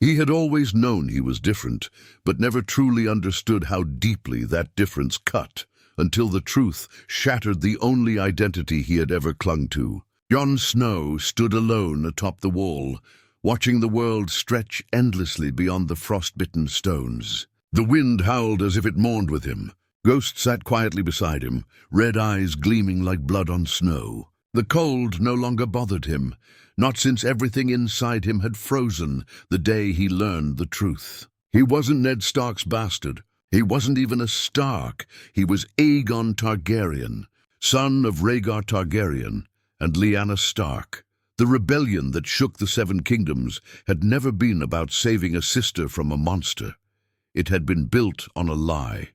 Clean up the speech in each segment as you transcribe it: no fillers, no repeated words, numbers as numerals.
He had always known he was different, but never truly understood how deeply that difference cut, until the truth shattered the only identity he had ever clung to. Jon Snow stood alone atop the wall, watching the world stretch endlessly beyond the frost-bitten stones. The wind howled as if it mourned with him. Ghost sat quietly beside him, red eyes gleaming like blood on snow. The cold no longer bothered him, not since everything inside him had frozen the day he learned the truth. He wasn't Ned Stark's bastard. He wasn't even a Stark. He was Aegon Targaryen, son of Rhaegar Targaryen and Lyanna Stark. The rebellion that shook the Seven Kingdoms had never been about saving a sister from a monster. It had been built on a lie.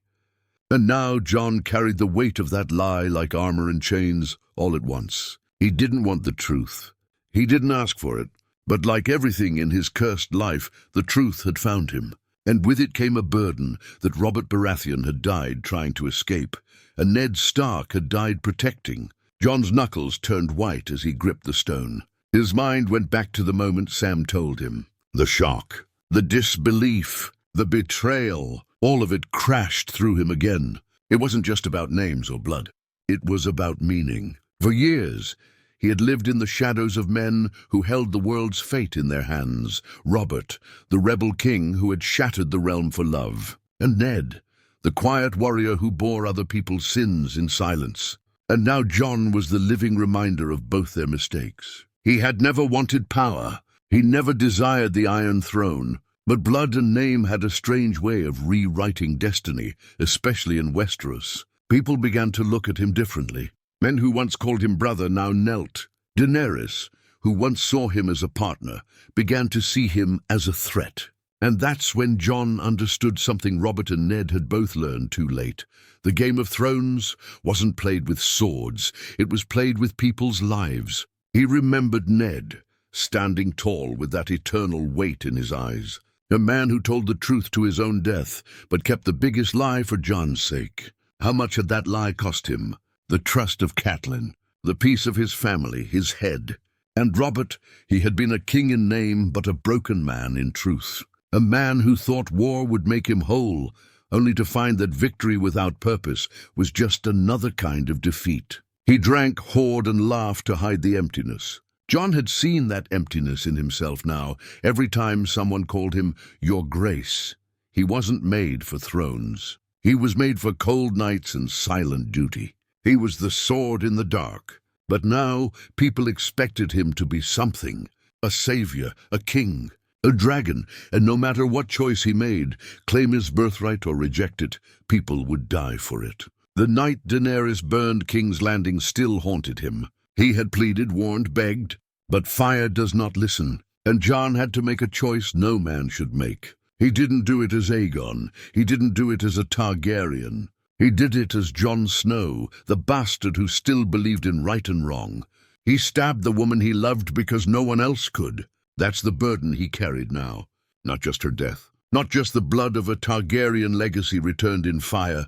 And now Jon carried the weight of that lie like armor and chains all at once. He didn't want the truth. He didn't ask for it. But like everything in his cursed life, the truth had found him. And with it came a burden that Robert Baratheon had died trying to escape, and Ned Stark had died protecting. Jon's knuckles turned white as he gripped the stone. His mind went back to the moment Sam told him. The shock, the disbelief, the betrayal, all of it crashed through him again. It wasn't just about names or blood. It was about meaning. For years, he had lived in the shadows of men who held the world's fate in their hands. Robert, the rebel king who had shattered the realm for love. And Ned, the quiet warrior who bore other people's sins in silence. And now Jon was the living reminder of both their mistakes. He had never wanted power. He never desired the Iron Throne. But blood and name had a strange way of rewriting destiny, especially in Westeros. People began to look at him differently. Men who once called him brother now knelt. Daenerys, who once saw him as a partner, began to see him as a threat. And that's when Jon understood something Robert and Ned had both learned too late. The Game of Thrones wasn't played with swords. It was played with people's lives. He remembered Ned, standing tall with that eternal weight in his eyes. A man who told the truth to his own death, but kept the biggest lie for Jon's sake. How much had that lie cost him? The trust of Catelyn, the peace of his family, his head. And Robert, he had been a king in name, but a broken man in truth. A man who thought war would make him whole, only to find that victory without purpose was just another kind of defeat. He drank, whored, and laughed to hide the emptiness. Jon had seen that emptiness in himself now, every time someone called him Your Grace. He wasn't made for thrones. He was made for cold nights and silent duty. He was the sword in the dark. But now people expected him to be something, a savior, a king, a dragon, and no matter what choice he made, claim his birthright or reject it, people would die for it. The night Daenerys burned King's Landing still haunted him. He had pleaded, warned, begged, but fire does not listen, and Jon had to make a choice no man should make. He didn't do it as Aegon. He didn't do it as a Targaryen. He did it as Jon Snow, the bastard who still believed in right and wrong. He stabbed the woman he loved because no one else could. That's the burden he carried now. Not just her death, not just the blood of a Targaryen legacy returned in fire,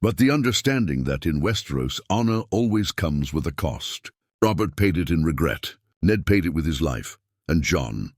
but the understanding that in Westeros honor always comes with a cost. Robert paid it in regret. Ned paid it with his life. And Jon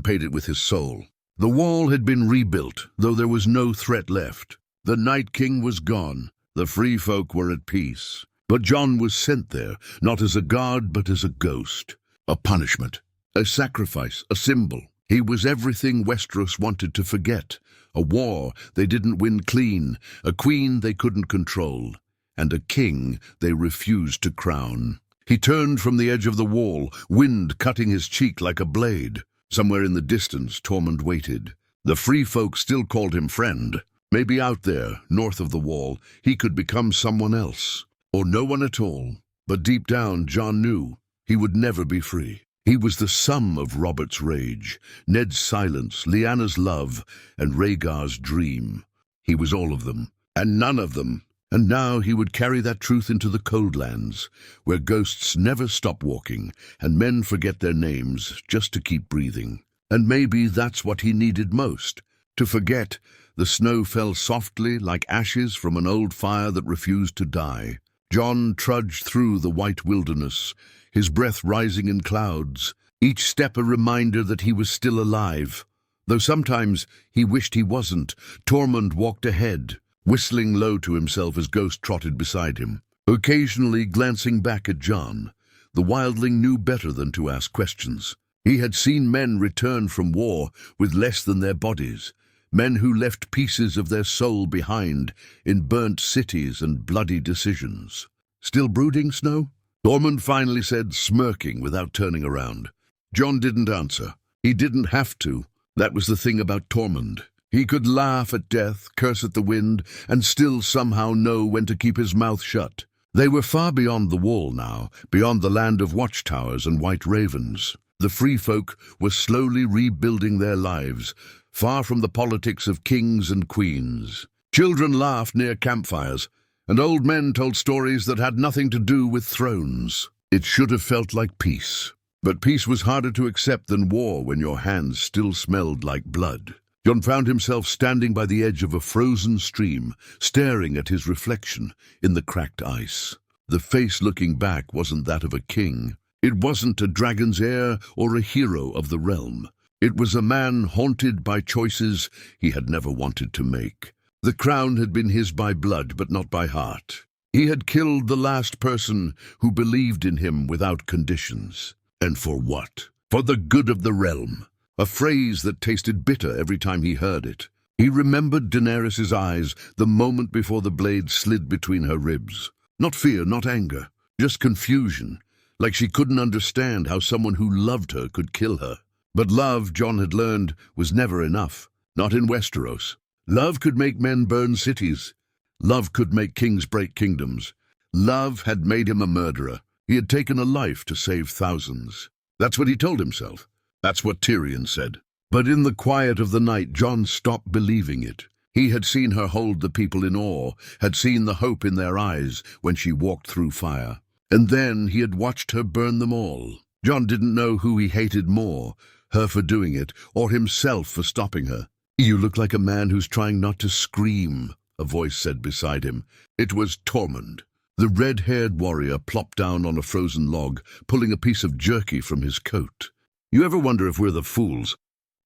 paid it with his soul. The wall had been rebuilt, though there was no threat left. The Night King was gone. The free folk were at peace. But Jon was sent there, not as a god, but as a ghost. A punishment. A sacrifice, a symbol. He was everything Westeros wanted to forget. A war they didn't win clean, a queen they couldn't control, and a king they refused to crown. He turned from the edge of the wall, wind cutting his cheek like a blade. Somewhere in the distance, Tormund waited. The free folk still called him friend. Maybe out there, north of the wall, he could become someone else, or no one at all. But deep down, Jon knew he would never be free. He was the sum of Robert's rage, Ned's silence, Lyanna's love, and Rhaegar's dream. He was all of them, and none of them. And now he would carry that truth into the Cold Lands, where ghosts never stop walking, and men forget their names just to keep breathing. And maybe that's what he needed most, to forget. The snow fell softly like ashes from an old fire that refused to die. Jon trudged through the white wilderness, his breath rising in clouds, each step a reminder that he was still alive. Though sometimes he wished he wasn't, Tormund walked ahead, whistling low to himself as Ghost trotted beside him. Occasionally glancing back at Jon, the wildling knew better than to ask questions. He had seen men return from war with less than their bodies, men who left pieces of their soul behind in burnt cities and bloody decisions. "Still brooding, Snow?" Tormund finally said, smirking without turning around. Jon didn't answer. He didn't have to. That was the thing about Tormund. He could laugh at death, curse at the wind, and still somehow know when to keep his mouth shut. They were far beyond the wall now, beyond the land of watchtowers and white ravens. The free folk were slowly rebuilding their lives, far from the politics of kings and queens. Children laughed near campfires, and old men told stories that had nothing to do with thrones. It should have felt like peace. But peace was harder to accept than war when your hands still smelled like blood. Jon found himself standing by the edge of a frozen stream, staring at his reflection in the cracked ice. The face looking back wasn't that of a king. It wasn't a dragon's heir or a hero of the realm. It was a man haunted by choices he had never wanted to make. The crown had been his by blood, but not by heart. He had killed the last person who believed in him without conditions. And for what? For the good of the realm. A phrase that tasted bitter every time he heard it. He remembered Daenerys' eyes the moment before the blade slid between her ribs. Not fear, not anger, just confusion, like she couldn't understand how someone who loved her could kill her. But love, Jon had learned, was never enough. Not in Westeros. Love could make men burn cities. Love could make kings break kingdoms. Love had made him a murderer. He had taken a life to save thousands. That's what he told himself. That's what Tyrion said. But in the quiet of the night, Jon stopped believing it. He had seen her hold the people in awe, had seen the hope in their eyes when she walked through fire. And then he had watched her burn them all. Jon didn't know who he hated more, her for doing it, or himself for stopping her. "You look like a man who's trying not to scream," a voice said beside him. It was Tormund. The red-haired warrior plopped down on a frozen log, pulling a piece of jerky from his coat. "You ever wonder if we're the fools?"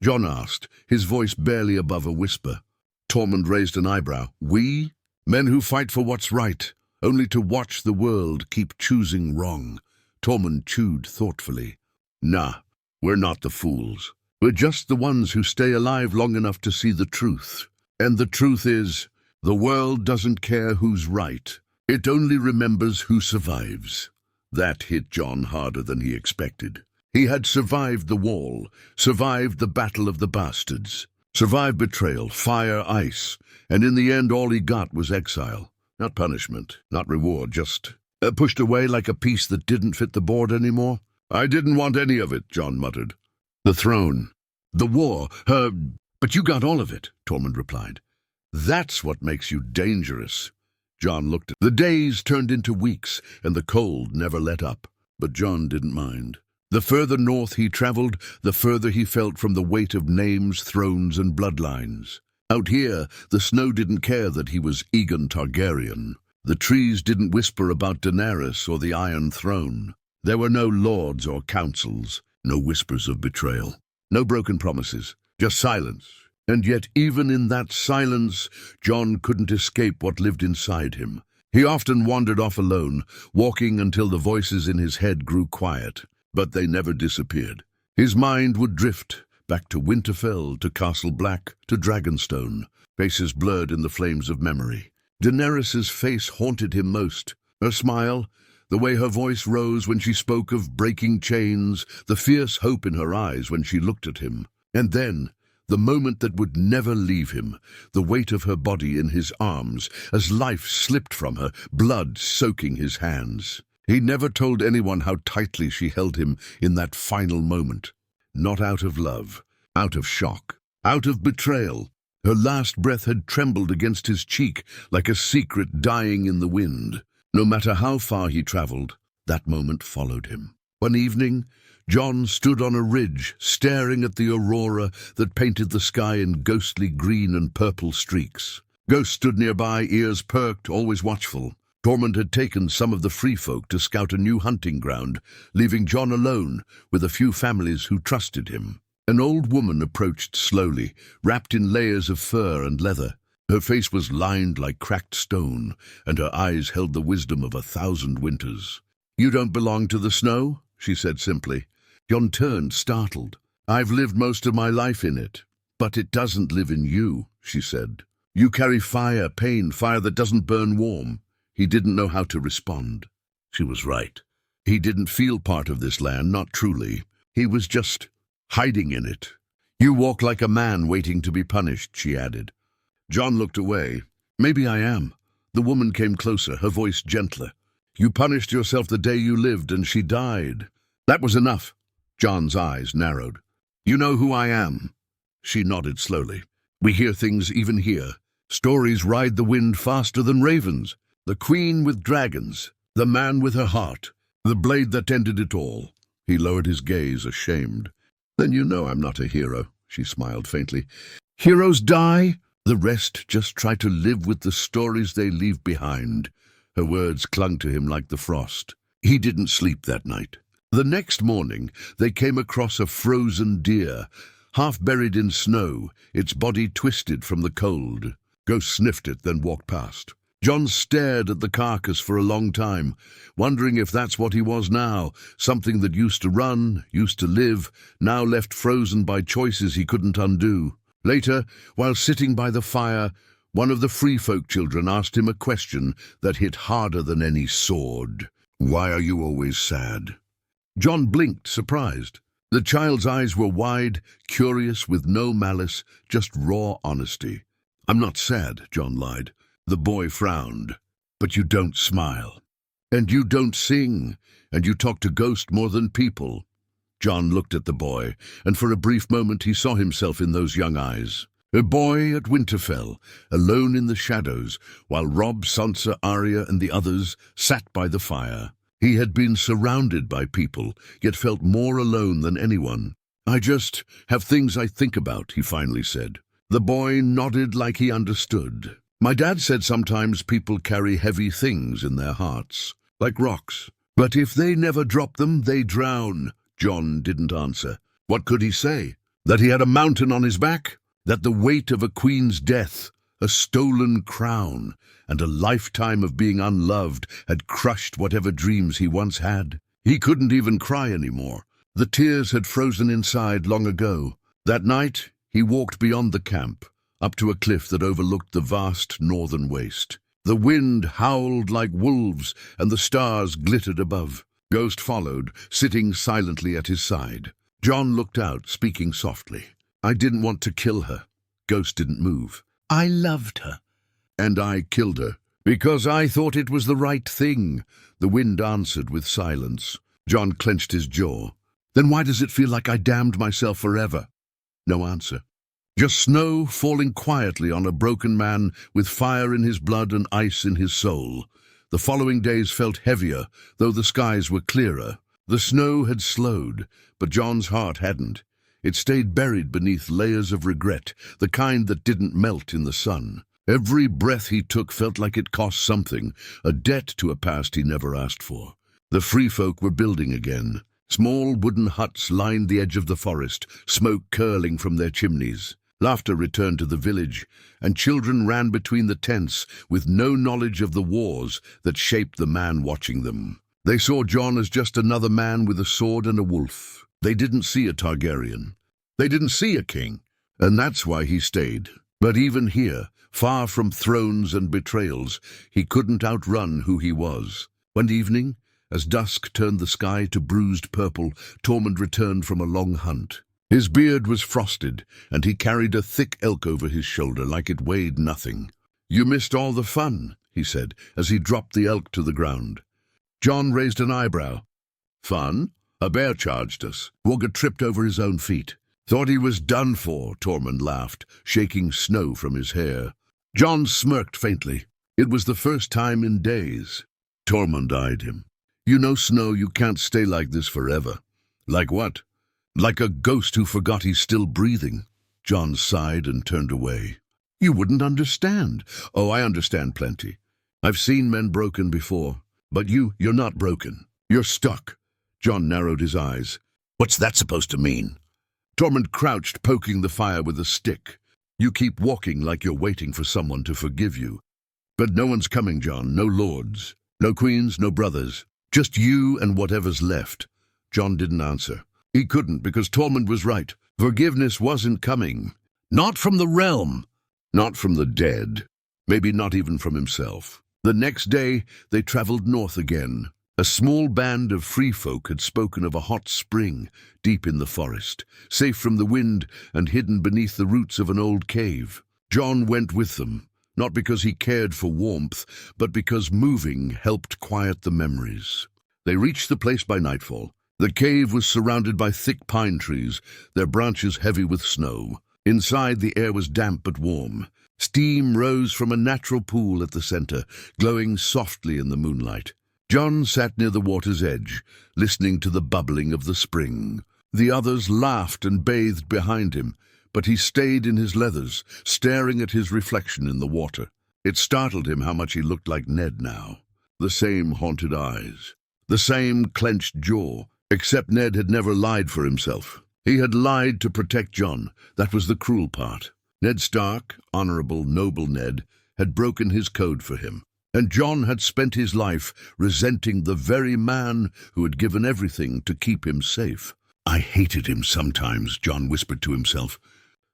Jon asked, his voice barely above a whisper. Tormund raised an eyebrow. "We? Men who fight for what's right, only to watch the world keep choosing wrong." Tormund chewed thoughtfully. "Nah, we're not the fools. We're just the ones who stay alive long enough to see the truth. And the truth is, the world doesn't care who's right. It only remembers who survives." That hit Jon harder than he expected. He had survived the wall, survived the battle of the bastards, survived betrayal, fire, ice, and in the end all he got was exile. Not punishment, not reward, just pushed away like a piece that didn't fit the board anymore. "I didn't want any of it," Jon muttered. "The throne, the war, her... But you got all of it," Tormund replied. "That's what makes you dangerous." Jon looked at the days turned into weeks, and the cold never let up. But Jon didn't mind. The further north he traveled, the further he felt from the weight of names, thrones, and bloodlines. Out here, the snow didn't care that he was Aegon Targaryen. The trees didn't whisper about Daenerys or the Iron Throne. There were no lords or councils, no whispers of betrayal, no broken promises, just silence. And yet even in that silence, Jon couldn't escape what lived inside him. He often wandered off alone, walking until the voices in his head grew quiet, but they never disappeared. His mind would drift back to Winterfell, to Castle Black, to Dragonstone, faces blurred in the flames of memory. Daenerys' face haunted him most. Her smile, the way her voice rose when she spoke of breaking chains, the fierce hope in her eyes when she looked at him. And then, the moment that would never leave him, the weight of her body in his arms, as life slipped from her, blood soaking his hands. He never told anyone how tightly she held him in that final moment. Not out of love, out of shock, out of betrayal. Her last breath had trembled against his cheek like a secret dying in the wind. No matter how far he traveled, that moment followed him. One evening, Jon stood on a ridge, staring at the aurora that painted the sky in ghostly green and purple streaks. Ghost stood nearby, ears perked, always watchful. Tormund had taken some of the free folk to scout a new hunting ground, leaving Jon alone with a few families who trusted him. An old woman approached slowly, wrapped in layers of fur and leather. Her face was lined like cracked stone, and her eyes held the wisdom of 1,000 winters. "You don't belong to the snow?" she said simply. Jon turned, startled. "I've lived most of my life in it. But it doesn't live in you," she said. "You carry fire, pain, fire that doesn't burn warm." He didn't know how to respond. She was right. He didn't feel part of this land, not truly. He was just hiding in it. "You walk like a man waiting to be punished," she added. Jon looked away. "Maybe I am." The woman came closer, her voice gentler. "You punished yourself the day you lived, and she died." That was enough. Jon's eyes narrowed. "You know who I am?" She nodded slowly. "We hear things even here. Stories ride the wind faster than ravens. The queen with dragons, the man with her heart, the blade that ended it all." He lowered his gaze, ashamed. "Then you know I'm not a hero," she smiled faintly. "Heroes die. The rest just try to live with the stories they leave behind." Her words clung to him like the frost. He didn't sleep that night. The next morning, they came across a frozen deer, half buried in snow, its body twisted from the cold. Ghost sniffed it, then walked past. Jon stared at the carcass for a long time, wondering if that's what he was now, something that used to run, used to live, now left frozen by choices he couldn't undo. Later, while sitting by the fire, one of the free folk children asked him a question that hit harder than any sword. "Why are you always sad?" Jon blinked, surprised. The child's eyes were wide, curious, with no malice, just raw honesty. "I'm not sad," Jon lied. The boy frowned. "But you don't smile. And you don't sing. And you talk to ghosts more than people." Jon looked at the boy, and for a brief moment he saw himself in those young eyes. A boy at Winterfell, alone in the shadows, while Robb, Sansa, Arya, and the others sat by the fire. He had been surrounded by people, yet felt more alone than anyone. "I just have things I think about," he finally said. The boy nodded like he understood. "My dad said sometimes people carry heavy things in their hearts, like rocks. But if they never drop them, they drown." Jon didn't answer. What could he say? That he had a mountain on his back? That the weight of a queen's death, a stolen crown, and a lifetime of being unloved had crushed whatever dreams he once had? He couldn't even cry anymore. The tears had frozen inside long ago. That night, he walked beyond the camp, up to a cliff that overlooked the vast northern waste. The wind howled like wolves, and the stars glittered above. Ghost followed, sitting silently at his side. Jon looked out, speaking softly. "I didn't want to kill her." Ghost didn't move. "I loved her. And I killed her, because I thought it was the right thing." The wind answered with silence. Jon clenched his jaw. "Then why does it feel like I damned myself forever?" No answer. Just snow falling quietly on a broken man with fire in his blood and ice in his soul. The following days felt heavier, though the skies were clearer. The snow had slowed, but Jon's heart hadn't. It stayed buried beneath layers of regret, the kind that didn't melt in the sun. Every breath he took felt like it cost something, a debt to a past he never asked for. The free folk were building again. Small wooden huts lined the edge of the forest, smoke curling from their chimneys. Laughter returned to the village, and children ran between the tents with no knowledge of the wars that shaped the man watching them. They saw Jon as just another man with a sword and a wolf. They didn't see a Targaryen. They didn't see a king, and that's why he stayed. But even here, far from thrones and betrayals, he couldn't outrun who he was. One evening, as dusk turned the sky to bruised purple, Tormund returned from a long hunt. His beard was frosted, and he carried a thick elk over his shoulder like it weighed nothing. "You missed all the fun," he said, as he dropped the elk to the ground. Jon raised an eyebrow. "Fun? A bear charged us." Wogger tripped over his own feet. "Thought he was done for," Tormund laughed, shaking snow from his hair. Jon smirked faintly. It was the first time in days. Tormund eyed him. "You know, Snow, you can't stay like this forever." "Like what?" "Like a ghost who forgot he's still breathing." Jon sighed and turned away. "You wouldn't understand." "Oh, I understand plenty. I've seen men broken before. But you're not broken. You're stuck." Jon narrowed his eyes. "What's that supposed to mean?" Tormund crouched, poking the fire with a stick. "You keep walking like you're waiting for someone to forgive you. But no one's coming, Jon. No lords. No queens, no brothers. Just you and whatever's left." Jon didn't answer. He couldn't, because Tormund was right. Forgiveness wasn't coming. Not from the realm. Not from the dead. Maybe not even from himself. The next day, they traveled north again. A small band of free folk had spoken of a hot spring deep in the forest, safe from the wind and hidden beneath the roots of an old cave. Jon went with them, not because he cared for warmth, but because moving helped quiet the memories. They reached the place by nightfall. The cave was surrounded by thick pine trees, their branches heavy with snow. Inside, the air was damp but warm. Steam rose from a natural pool at the center, glowing softly in the moonlight. Jon sat near the water's edge, listening to the bubbling of the spring. The others laughed and bathed behind him, but he stayed in his leathers, staring at his reflection in the water. It startled him how much he looked like Ned now. The same haunted eyes, the same clenched jaw, except Ned had never lied for himself. He had lied to protect Jon. That was the cruel part. Ned Stark, honorable, noble Ned, had broken his code for him. And Jon had spent his life resenting the very man who had given everything to keep him safe. "I hated him sometimes," Jon whispered to himself,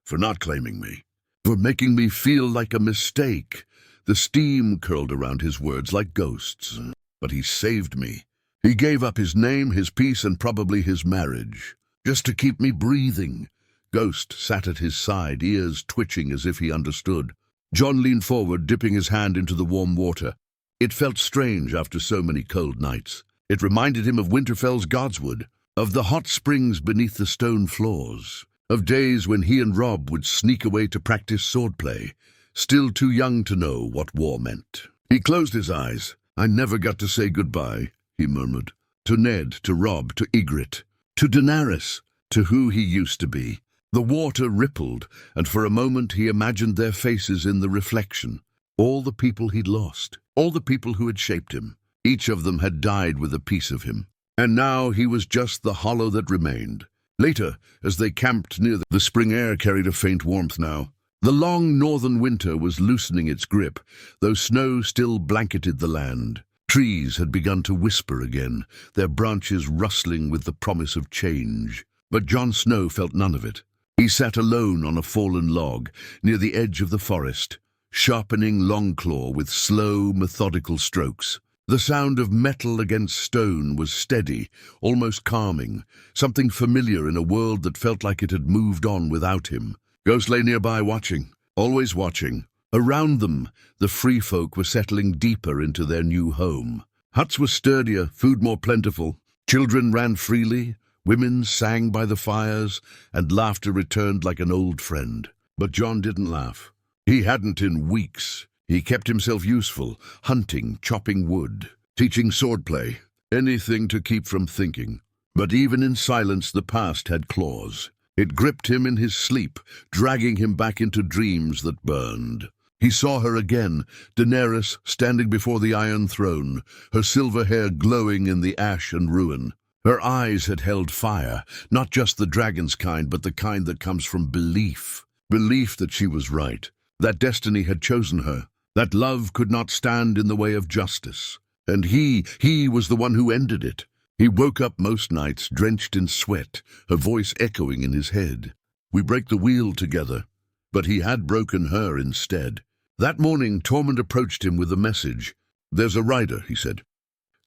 "for not claiming me, for making me feel like a mistake." The steam curled around his words like ghosts. But he saved me. He gave up his name, his peace, and probably his marriage, just to keep me breathing. Ghost sat at his side, ears twitching as if he understood. Jon leaned forward, dipping his hand into the warm water. It felt strange after so many cold nights. It reminded him of Winterfell's godswood, of the hot springs beneath the stone floors, of days when he and Robb would sneak away to practice swordplay, still too young to know what war meant. He closed his eyes. "I never got to say goodbye," he murmured. "To Ned, to Robb, to Ygritte, to Daenerys, to who he used to be." The water rippled, and for a moment he imagined their faces in the reflection. All the people he'd lost, all the people who had shaped him. Each of them had died with a piece of him. And now he was just the hollow that remained. Later, as they camped near the spring air carried a faint warmth now. The long northern winter was loosening its grip, though snow still blanketed the land. Trees had begun to whisper again, their branches rustling with the promise of change. But Jon Snow felt none of it. He sat alone on a fallen log, near the edge of the forest, sharpening Longclaw with slow, methodical strokes. The sound of metal against stone was steady, almost calming, something familiar in a world that felt like it had moved on without him. Ghost lay nearby watching, always watching. Around them, the free folk were settling deeper into their new home. Huts were sturdier, food more plentiful. Children ran freely. Women sang by the fires, and laughter returned like an old friend. But Jon didn't laugh. He hadn't in weeks. He kept himself useful, hunting, chopping wood, teaching swordplay, anything to keep from thinking. But even in silence, the past had claws. It gripped him in his sleep, dragging him back into dreams that burned. He saw her again, Daenerys standing before the Iron Throne, her silver hair glowing in the ash and ruin. Her eyes had held fire, not just the dragon's kind, but the kind that comes from belief. Belief that she was right, that destiny had chosen her, that love could not stand in the way of justice. And he was the one who ended it. He woke up most nights, drenched in sweat, her voice echoing in his head. "We break the wheel together." But he had broken her instead. That morning, Tormund approached him with a message. "There's a rider," he said.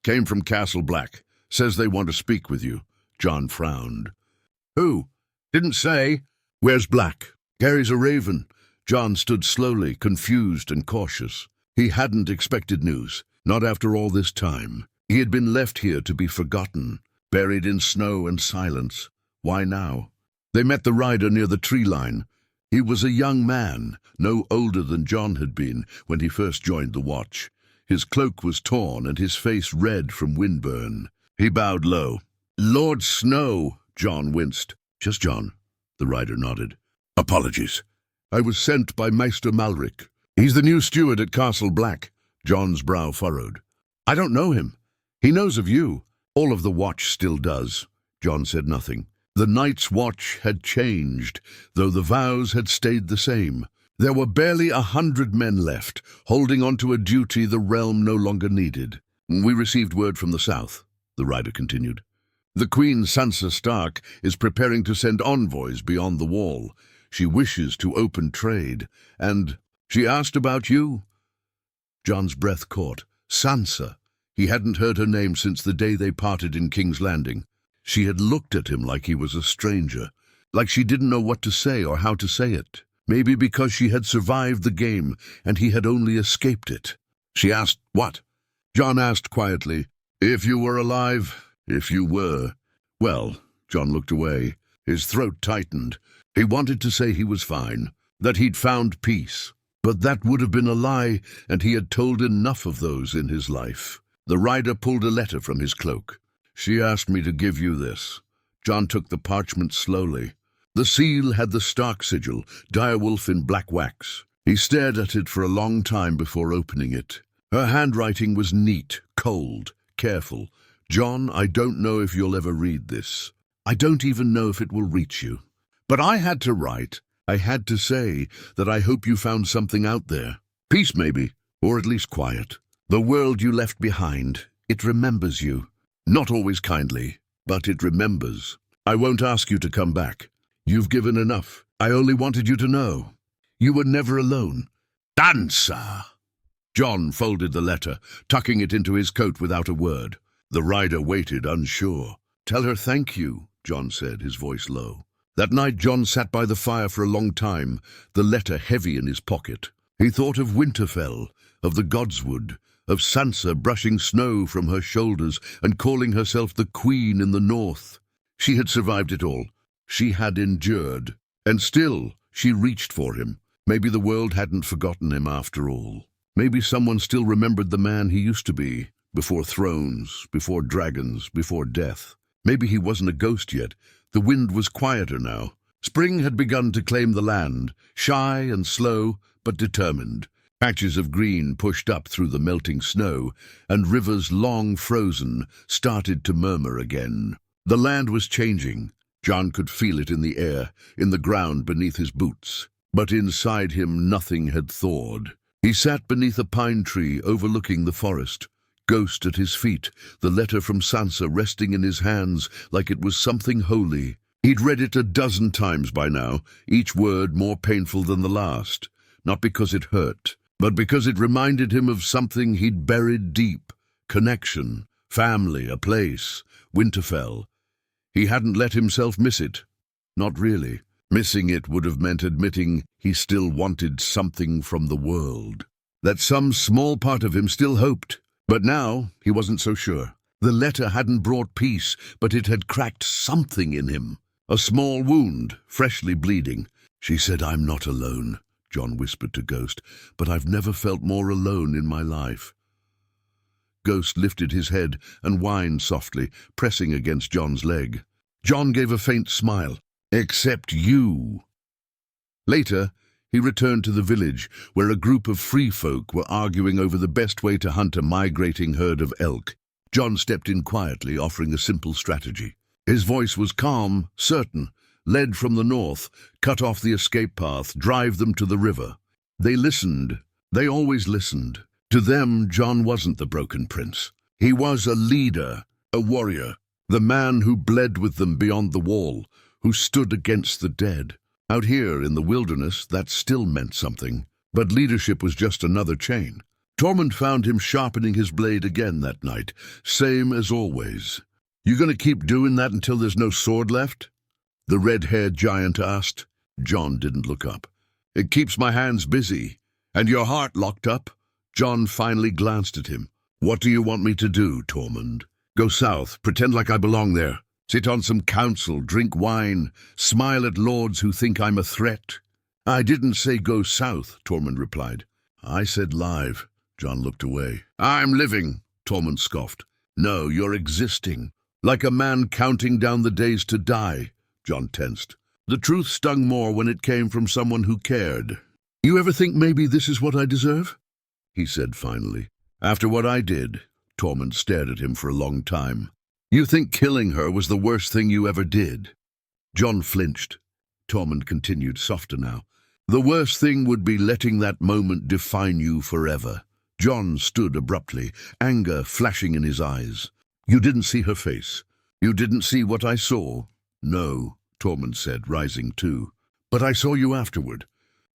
"Came from Castle Black. Says they want to speak with you." Jon frowned. "Who? Didn't say." "Wears black. Carries a raven." Jon stood slowly, confused and cautious. He hadn't expected news, not after all this time. He had been left here to be forgotten, buried in snow and silence. Why now? They met the rider near the tree line. He was a young man, no older than Jon had been when he first joined the watch. His cloak was torn and his face red from windburn. He bowed low. "Lord Snow," Jon winced. "Just Jon," the rider nodded. "Apologies. I was sent by Maester Malric. He's the new steward at Castle Black." Jon's brow furrowed. "I don't know him. He knows of you." "All of the watch still does." Jon said nothing. The night's watch had changed, though the vows had stayed the same. There were barely 100 men left, holding on to a duty the realm no longer needed. "We received word from the south," the rider continued. "The Queen Sansa Stark is preparing to send envoys beyond the wall. She wishes to open trade, and she asked about you." Jon's breath caught. Sansa. He hadn't heard her name since the day they parted in King's Landing. She had looked at him like he was a stranger, like she didn't know what to say or how to say it. Maybe because she had survived the game and he had only escaped it. She asked, "What?" Jon asked quietly, "If you were alive, if you were." "Well," Jon looked away. His throat tightened. He wanted to say he was fine, that he'd found peace. But that would have been a lie, and he had told enough of those in his life. The rider pulled a letter from his cloak. "She asked me to give you this." Jon took the parchment slowly. The seal had the Stark sigil, direwolf in black wax. He stared at it for a long time before opening it. Her handwriting was neat, cold, careful. "Jon, I don't know if you'll ever read this. I don't even know if it will reach you. But I had to write. I had to say that I hope you found something out there. Peace, maybe, or at least quiet. The world you left behind, it remembers you. Not always kindly, but it remembers. I won't ask you to come back. You've given enough. I only wanted you to know. You were never alone." "Sansa!" Jon folded the letter, tucking it into his coat without a word. The rider waited, unsure. "Tell her thank you," Jon said, his voice low. That night Jon sat by the fire for a long time, the letter heavy in his pocket. He thought of Winterfell, of the Godswood, of Sansa brushing snow from her shoulders and calling herself the Queen in the North. She had survived it all. She had endured. And still, she reached for him. Maybe the world hadn't forgotten him after all. Maybe someone still remembered the man he used to be, before thrones, before dragons, before death. Maybe he wasn't a ghost yet. The wind was quieter now. Spring had begun to claim the land, shy and slow, but determined. Patches of green pushed up through the melting snow, and rivers long frozen started to murmur again. The land was changing. Jon could feel it in the air, in the ground beneath his boots. But inside him nothing had thawed. He sat beneath a pine tree overlooking the forest. Ghost at his feet, the letter from Sansa resting in his hands like it was something holy. He'd read it a dozen times by now, each word more painful than the last. Not because it hurt, but because it reminded him of something he'd buried deep. Connection, family, a place, Winterfell. He hadn't let himself miss it. Not really. Missing it would have meant admitting he still wanted something from the world. That some small part of him still hoped. But now he wasn't so sure. The letter hadn't brought peace, but it had cracked something in him. A small wound, freshly bleeding. "She said I'm not alone," Jon whispered to Ghost, "but I've never felt more alone in my life." Ghost lifted his head and whined softly, pressing against Jon's leg. Jon gave a faint smile. "Except you." Later, he returned to the village, where a group of free folk were arguing over the best way to hunt a migrating herd of elk. Jon stepped in quietly, offering a simple strategy. His voice was calm, certain. "Lead from the north, cut off the escape path, drive them to the river." They listened. They always listened. To them, Jon wasn't the broken prince. He was a leader, a warrior, the man who bled with them beyond the wall, who stood against the dead. Out here in the wilderness, that still meant something. But leadership was just another chain. Tormund found him sharpening his blade again that night, same as always. "You gonna keep doing that until there's no sword left?" the red-haired giant asked. Jon didn't look up. "It keeps my hands busy. And your heart locked up?" Jon finally glanced at him. "What do you want me to do, Tormund? Go south, pretend like I belong there. Sit on some council, drink wine, smile at lords who think I'm a threat?" "I didn't say go south," Tormund replied. "I said live." Jon looked away. "I'm living," Tormund scoffed. "No, you're existing. Like a man counting down the days to die." Jon tensed. The truth stung more when it came from someone who cared. "You ever think maybe this is what I deserve?" he said finally. "After what I did," Tormund stared at him for a long time. "You think killing her was the worst thing you ever did?" John flinched. Tormund continued, softer now. The worst thing would be letting that moment define you forever. John stood abruptly, anger flashing in his eyes. You didn't see her face. You didn't see what I saw. No, Tormund said, rising too. But I saw you afterward,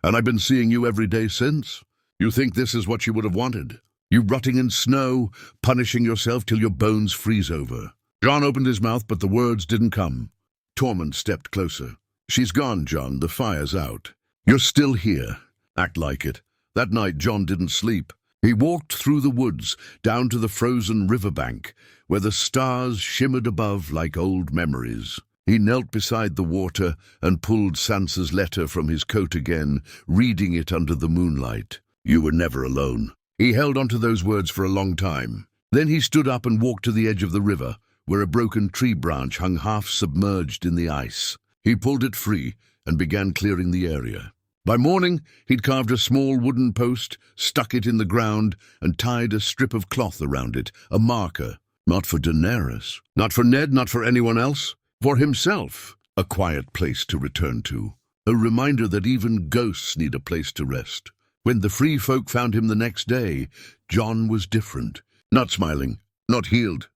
and I've been seeing you every day since. You think this is what you would have wanted? You rotting in snow, punishing yourself till your bones freeze over. John opened his mouth, but the words didn't come. Tormund stepped closer. She's gone, John. The fire's out. You're still here. Act like it. That night, John didn't sleep. He walked through the woods, down to the frozen riverbank, where the stars shimmered above like old memories. He knelt beside the water and pulled Sansa's letter from his coat again, reading it under the moonlight. You were never alone. He held onto those words for a long time. Then he stood up and walked to the edge of the river, where a broken tree branch hung half submerged in the ice. He pulled it free and began clearing the area. By morning, he'd carved a small wooden post, stuck it in the ground, and tied a strip of cloth around it, a marker. Not for Daenerys, not for Ned, not for anyone else. For himself, a quiet place to return to. A reminder that even ghosts need a place to rest. When the free folk found him the next day, John was different. Not smiling, not healed,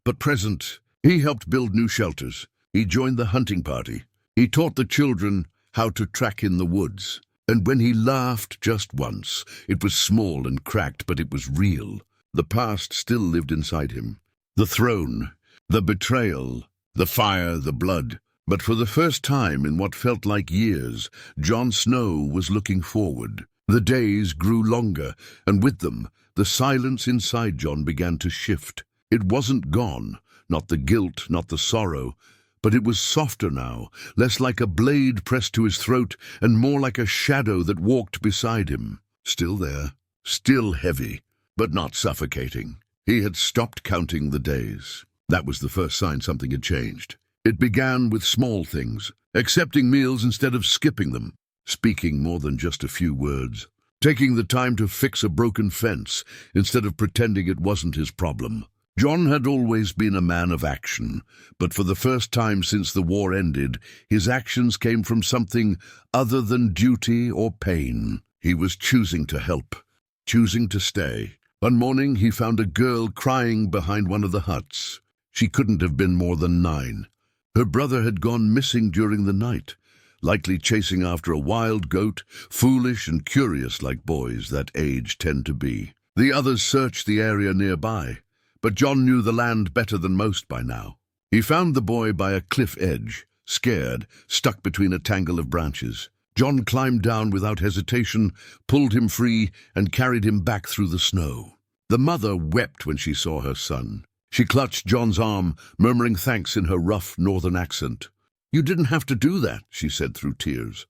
but present. He helped build new shelters. He joined the hunting party. He taught the children how to track in the woods. And when he laughed just once, it was small and cracked, but it was real. The past still lived inside him. The throne, the betrayal, the fire, the blood. But for the first time in what felt like years, Jon Snow was looking forward. The days grew longer, and with them, the silence inside Jon began to shift. It wasn't gone, not the guilt, not the sorrow, but it was softer now, less like a blade pressed to his throat, and more like a shadow that walked beside him. Still there, still heavy, but not suffocating. He had stopped counting the days. That was the first sign something had changed. It began with small things, accepting meals instead of skipping them, speaking more than just a few words, taking the time to fix a broken fence instead of pretending it wasn't his problem. Jon had always been a man of action, but for the first time since the war ended, his actions came from something other than duty or pain. He was choosing to help, choosing to stay. One morning he found a girl crying behind one of the huts. She couldn't have been more than 9. Her brother had gone missing during the night, likely chasing after a wild goat, foolish and curious like boys that age tend to be. The others searched the area nearby, but Jon knew the land better than most by now. He found the boy by a cliff edge, scared, stuck between a tangle of branches. Jon climbed down without hesitation, pulled him free, and carried him back through the snow. The mother wept when she saw her son. She clutched Jon's arm, murmuring thanks in her rough northern accent. You didn't have to do that, she said through tears.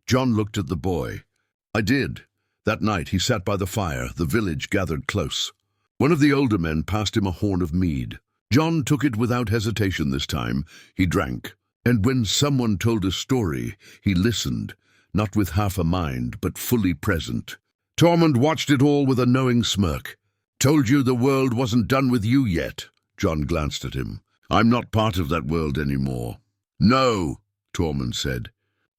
Jon looked at the boy. I did. That night he sat by the fire, the village gathered close. One of the older men passed him a horn of mead. Jon took it without hesitation this time. He drank. And when someone told a story, he listened, not with half a mind, but fully present. Tormund watched it all with a knowing smirk. Told you the world wasn't done with you yet. Jon glanced at him. I'm not part of that world anymore. No, Tormund said.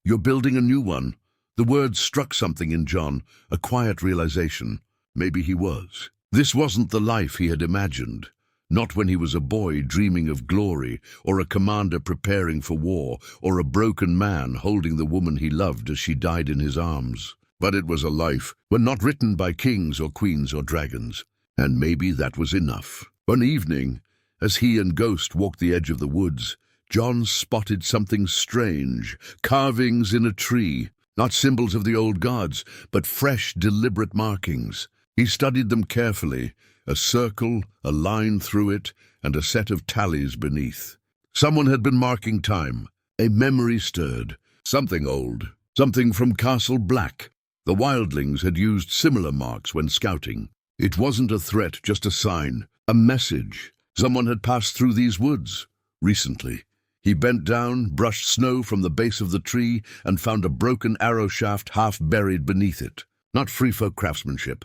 You're building a new one. The words struck something in Jon, a quiet realization. Maybe he was. This wasn't the life he had imagined. Not when he was a boy dreaming of glory, or a commander preparing for war, or a broken man holding the woman he loved as she died in his arms. But it was a life, one not written by kings or queens or dragons. And maybe that was enough. One evening, as he and Ghost walked the edge of the woods, Jon spotted something strange, carvings in a tree, not symbols of the old gods, but fresh, deliberate markings. He studied them carefully, a circle, a line through it, and a set of tallies beneath. Someone had been marking time. A memory stirred. Something old, something from Castle Black. The wildlings had used similar marks when scouting. It wasn't a threat, just a sign, a message. Someone had passed through these woods recently. He bent down, brushed snow from the base of the tree, and found a broken arrow shaft half buried beneath it. Not free-folk craftsmanship.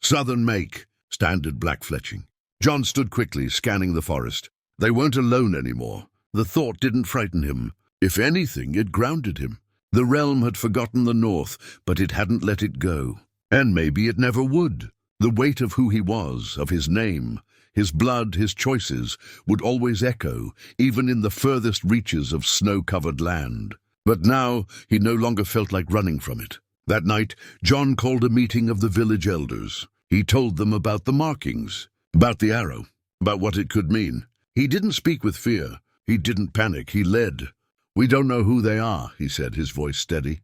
Southern make, standard black fletching. Jon stood quickly, scanning the forest. They weren't alone anymore. The thought didn't frighten him. If anything, it grounded him. The realm had forgotten the North, but it hadn't let it go. And maybe it never would. The weight of who he was, of his name, his blood, his choices, would always echo, even in the furthest reaches of snow-covered land. But now he no longer felt like running from it. That night, Jon called a meeting of the village elders. He told them about the markings, about the arrow, about what it could mean. He didn't speak with fear. He didn't panic. He led. "We don't know who they are," he said, his voice steady.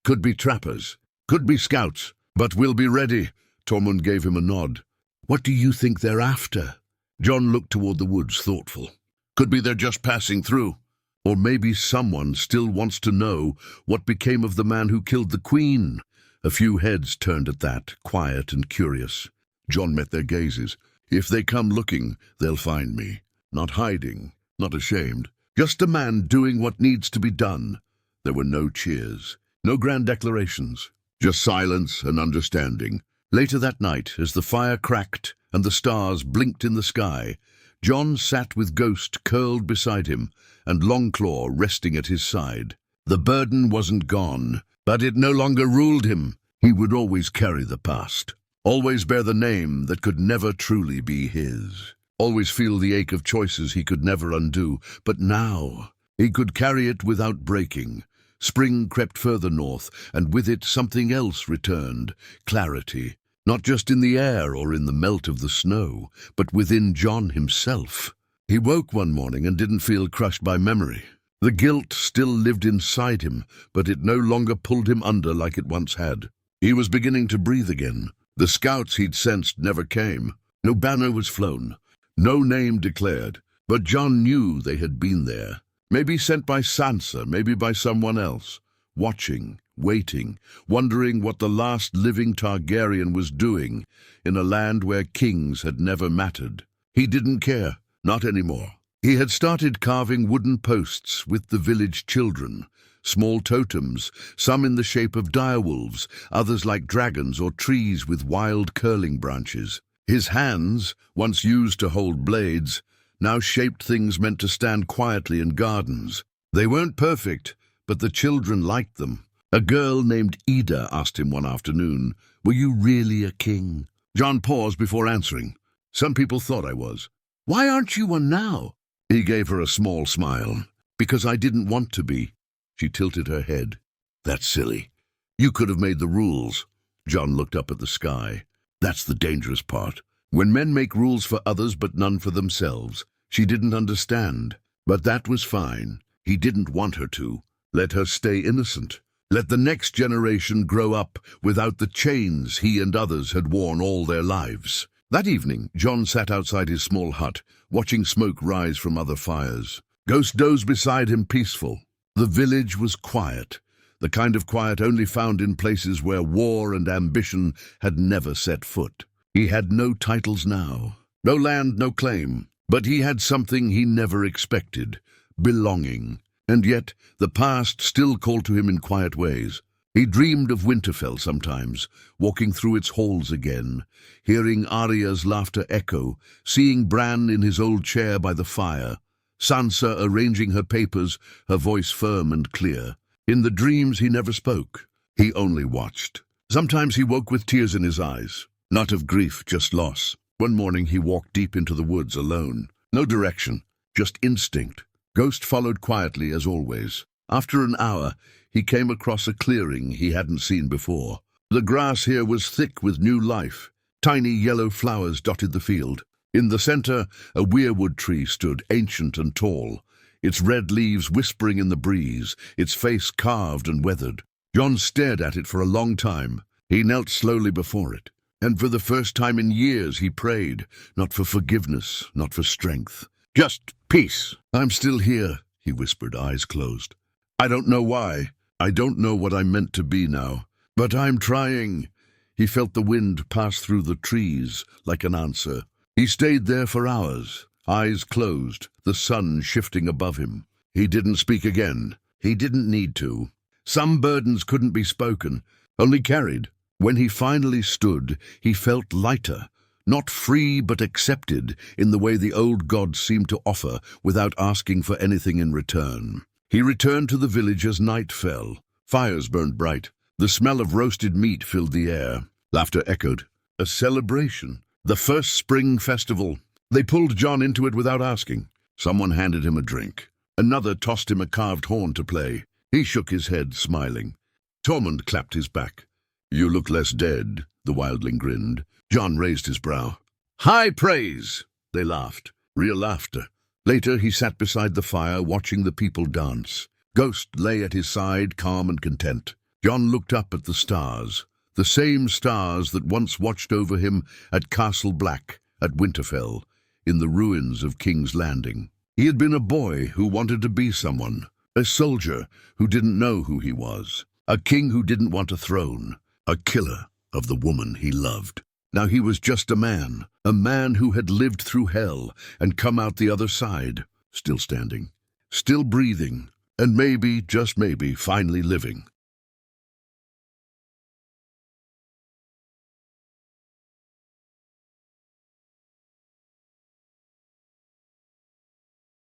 "Could be trappers, could be scouts, but we'll be ready." Tormund gave him a nod. "What do you think they're after?" Jon looked toward the woods, thoughtful. "Could be they're just passing through. Or maybe someone still wants to know what became of the man who killed the queen." A few heads turned at that, quiet and curious. Jon met their gazes. "If they come looking, they'll find me. Not hiding, not ashamed. Just a man doing what needs to be done." There were no cheers, no grand declarations, just silence and understanding. Later that night, as the fire cracked and the stars blinked in the sky, Jon sat with Ghost curled beside him and Longclaw resting at his side. The burden wasn't gone, but it no longer ruled him. He would always carry the past, always bear the name that could never truly be his, always feel the ache of choices he could never undo. But now he could carry it without breaking. Spring crept further north, and with it something else returned, clarity. Not just in the air or in the melt of the snow, but within Jon himself. He woke one morning and didn't feel crushed by memory. The guilt still lived inside him, but it no longer pulled him under like it once had. He was beginning to breathe again. The scouts he'd sensed never came. No banner was flown, no name declared, but Jon knew they had been there. Maybe sent by Sansa, maybe by someone else. Watching, waiting, wondering what the last living Targaryen was doing in a land where kings had never mattered. He didn't care, not anymore. He had started carving wooden posts with the village children, small totems, some in the shape of direwolves, others like dragons or trees with wild curling branches. His hands, once used to hold blades, now shaped things meant to stand quietly in gardens. They weren't perfect, but the children liked them. A girl named Ida asked him one afternoon, "Were you really a king?" Jon paused before answering. "Some people thought I was." "Why aren't you one now?" He gave her a small smile. "Because I didn't want to be." She tilted her head. "That's silly. You could have made the rules." Jon looked up at the sky. "That's the dangerous part. When men make rules for others but none for themselves." She didn't understand, but that was fine. He didn't want her to. Let her stay innocent. Let the next generation grow up without the chains he and others had worn all their lives. That evening, Jon sat outside his small hut, watching smoke rise from other fires. Ghost dozed beside him, peaceful. The village was quiet, the kind of quiet only found in places where war and ambition had never set foot. He had no titles now, no land, no claim, but he had something he never expected, belonging. And yet the past still called to him in quiet ways. He dreamed of Winterfell sometimes, walking through its halls again, hearing Arya's laughter echo, seeing Bran in his old chair by the fire, Sansa arranging her papers, her voice firm and clear. In the dreams he never spoke. He only watched. Sometimes he woke with tears in his eyes, not of grief, just loss. One morning he walked deep into the woods alone. No direction, just instinct. Ghost followed quietly as always. After an hour, he came across a clearing he hadn't seen before. The grass here was thick with new life. Tiny yellow flowers dotted the field. In the center, a weirwood tree stood, ancient and tall, its red leaves whispering in the breeze, its face carved and weathered. Jon stared at it for a long time. He knelt slowly before it, and for the first time in years he prayed, not for forgiveness, not for strength. "Just peace." "I'm still here," he whispered, eyes closed. "I don't know why. I don't know what I'm meant to be now. But I'm trying." He felt the wind pass through the trees like an answer. He stayed there for hours, eyes closed, the sun shifting above him. He didn't speak again. He didn't need to. Some burdens couldn't be spoken, only carried. When he finally stood, he felt lighter, not free but accepted in the way the old gods seemed to offer without asking for anything in return. He returned to the village as night fell. Fires burned bright. The smell of roasted meat filled the air. Laughter echoed. A celebration. The first spring festival. They pulled Jon into it without asking. Someone handed him a drink. Another tossed him a carved horn to play. He shook his head, smiling. Tormund clapped his back. "You look less dead," the wildling grinned. Jon raised his brow. "High praise!" They laughed. Real laughter. Later, he sat beside the fire, watching the people dance. Ghost lay at his side, calm and content. Jon looked up at the stars. The same stars that once watched over him at Castle Black, at Winterfell, in the ruins of King's Landing. He had been a boy who wanted to be someone, a soldier who didn't know who he was, a king who didn't want a throne, a killer of the woman he loved. Now he was just a man who had lived through hell and come out the other side, still standing, still breathing, and maybe, just maybe, finally living.